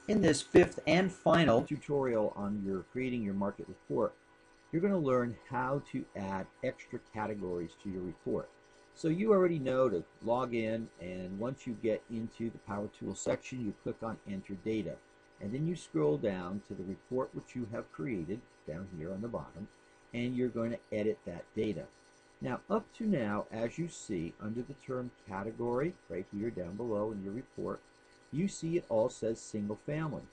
In this fifth and final tutorial on your creating your market report, you're going to learn how to add extra categories to your report. So you already know to log in, and once you get into the Power Tools section, you click on Enter Data. And then you scroll down to the report which you have created down here on the bottom, and you're going to edit that data. Now, up to now, as you see, under the term category, right here down below in your report, you see it all says single family.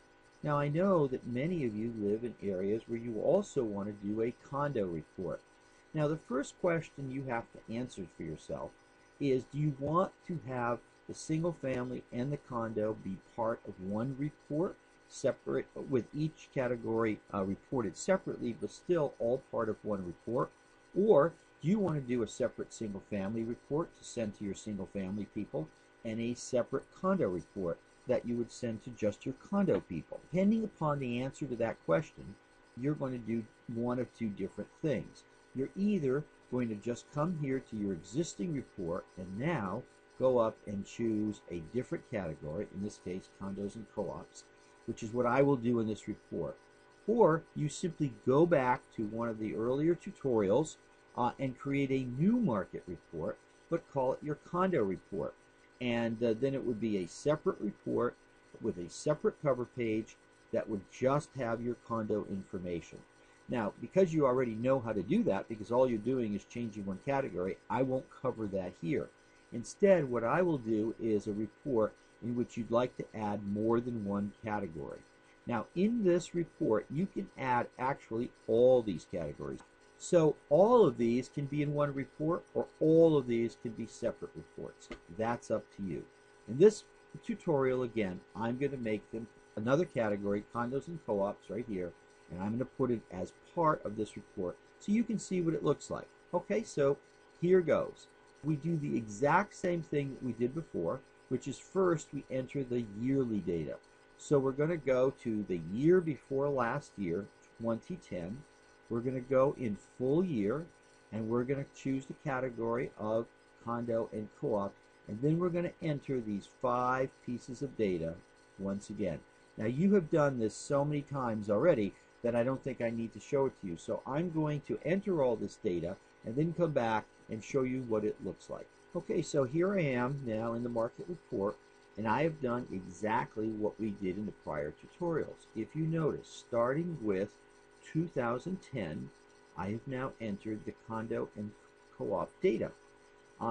Now I know that many of you live in areas where you also want to do a condo report. Now the first question you have to answer for yourself is, do you want to have the single family and the condo be part of one report, separate, with each category reported separately but still all part of one report? Or do you want to do a separate single family report to send to your single family people and a separate condo report that you would send to just your condo people? Depending upon the answer to that question, you're going to do one of two different things. You're either going to just come here to your existing report and now go up and choose a different category, in this case condos and co-ops, which is what I will do in this report. Or you simply go back to one of the earlier tutorials and create a new market report, but call it your condo report. And then it would be a separate report with a separate cover page that would just have your condo information. Now, because you already know how to do that, because all you're doing is changing one category, I won't cover that here. Instead, what I will do is a report in which you'd like to add more than one category. Now, in this report, you can add actually all these categories. So all of these can be in one report, or all of these can be separate reports. That's up to you. In this tutorial, again, I'm going to make them another category, condos and co-ops, right here, and I'm going to put it as part of this report so you can see what it looks like. Okay, so here goes. We do the exact same thing that we did before, which is first we enter the yearly data. So we're going to go to the year before last year, 2010. We're going to go in full year, and we're going to choose the category of condo and co-op, and then we're going to enter these 5 pieces of data once again. Now you have done this so many times already that I don't think I need to show it to you. So I'm going to enter all this data and then come back and show you what it looks like. Okay, so here I am now in the market report, and I have done exactly what we did in the prior tutorials. If you notice, starting with 2010, I have now entered the condo and co-op data.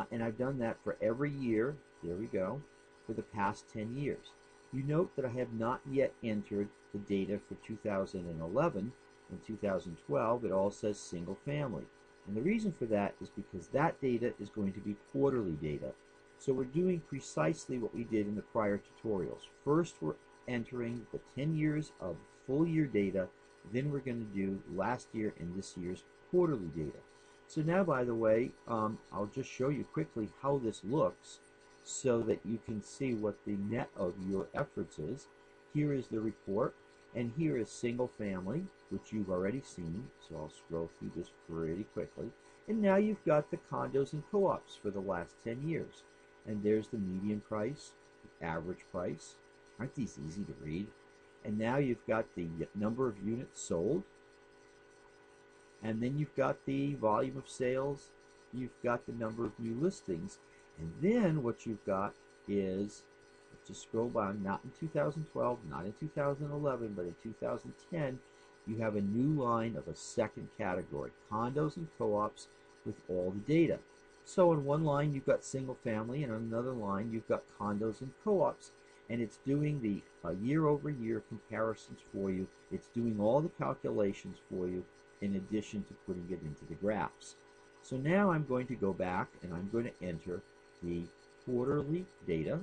And I've done that for every year, there we go, for the past 10 years. You note that I have not yet entered the data for 2011 and 2012. It all says single family. And the reason for that is because that data is going to be quarterly data. So we're doing precisely what we did in the prior tutorials. First, we're entering the 10 years of full year data. Then we're going to do last year and this year's quarterly data. So now, by the way, I'll just show you quickly how this looks so that you can see what the net of your efforts is. Here is the report, and here is single family, which you've already seen. So I'll scroll through this pretty quickly. And now you've got the condos and co-ops for the last 10 years. And there's the median price, the average price. Aren't these easy to read? And now you've got the number of units sold, and then you've got the volume of sales, you've got the number of new listings, and then what you've got is, let's just scroll down, not in 2012, not in 2011, but in 2010, you have a new line of a second category, condos and co-ops, with all the data. So on one line you've got single family, and on another line you've got condos and co-ops. And it's doing the year-over-year comparisons for you. It's doing all the calculations for you in addition to putting it into the graphs. So now I'm going to go back and I'm going to enter the quarterly data.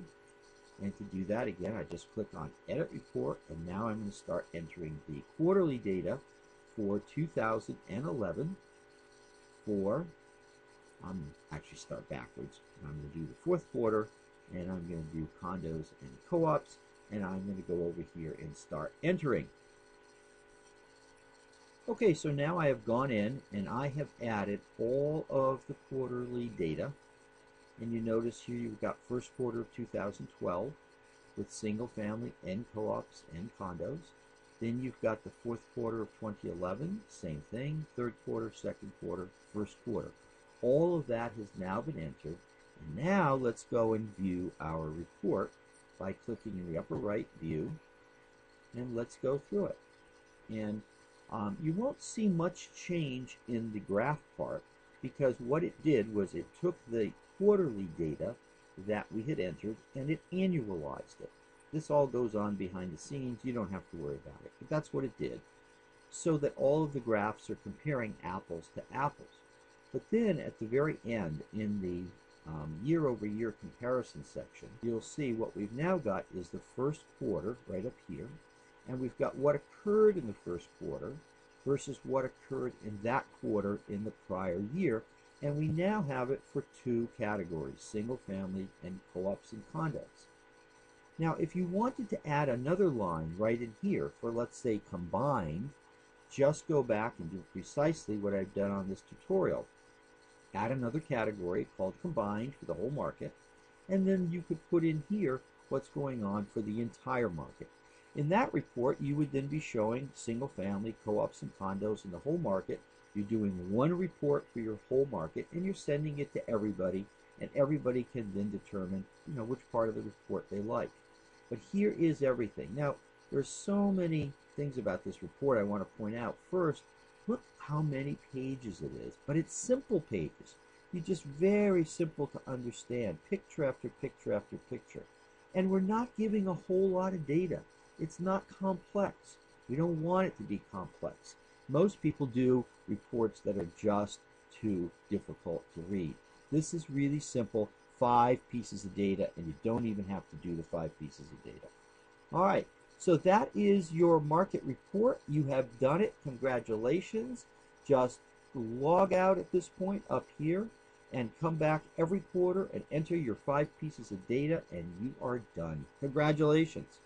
And to do that, again, I just click on Edit Report, and now I'm going to start entering the quarterly data for 2011 for, actually start backwards. I'm going to do the fourth quarter, and I'm going to do condos and co-ops, and I'm going to go over here and start entering. Okay, so now I have gone in and I have added all of the quarterly data, and you notice here you've got first quarter of 2012, with single family and co-ops and condos. Then you've got the fourth quarter of 2011, same thing, third quarter, second quarter, first quarter. All of that has now been entered. And now let's go and view our report by clicking in the upper right view, and let's go through it. And you won't see much change in the graph part, because what it did was it took the quarterly data that we had entered and it annualized it. This all goes on behind the scenes. You don't have to worry about it, but that's what it did, so that all of the graphs are comparing apples to apples. But then at the very end, in the year-over-year comparison section, you'll see what we've now got is the first quarter right up here, and we've got what occurred in the first quarter versus what occurred in that quarter in the prior year, and we now have it for two categories, single family and co-ops and condos. Now, if you wanted to add another line right in here for, let's say, combined, just go back and do precisely what I've done on this tutorial. Add another category called combined for the whole market, and then you could put in here what's going on for the entire market. In that report, you would then be showing single family, co-ops, and condos in the whole market. You're doing one report for your whole market, and you're sending it to everybody, and everybody can then determine, which part of the report they like. But here is everything. Now, there's so many things about this report I want to point out. First, look how many pages it is, but it's simple pages. You're just very simple to understand, picture after picture after picture. And we're not giving a whole lot of data. It's not complex. We don't want it to be complex. Most people do reports that are just too difficult to read. This is really simple, 5 pieces of data, and you don't even have to do the 5 pieces of data. All right, so that is your market report. You have done it. Congratulations. Just log out at this point up here and come back every quarter and enter your 5 pieces of data, and you are done. Congratulations.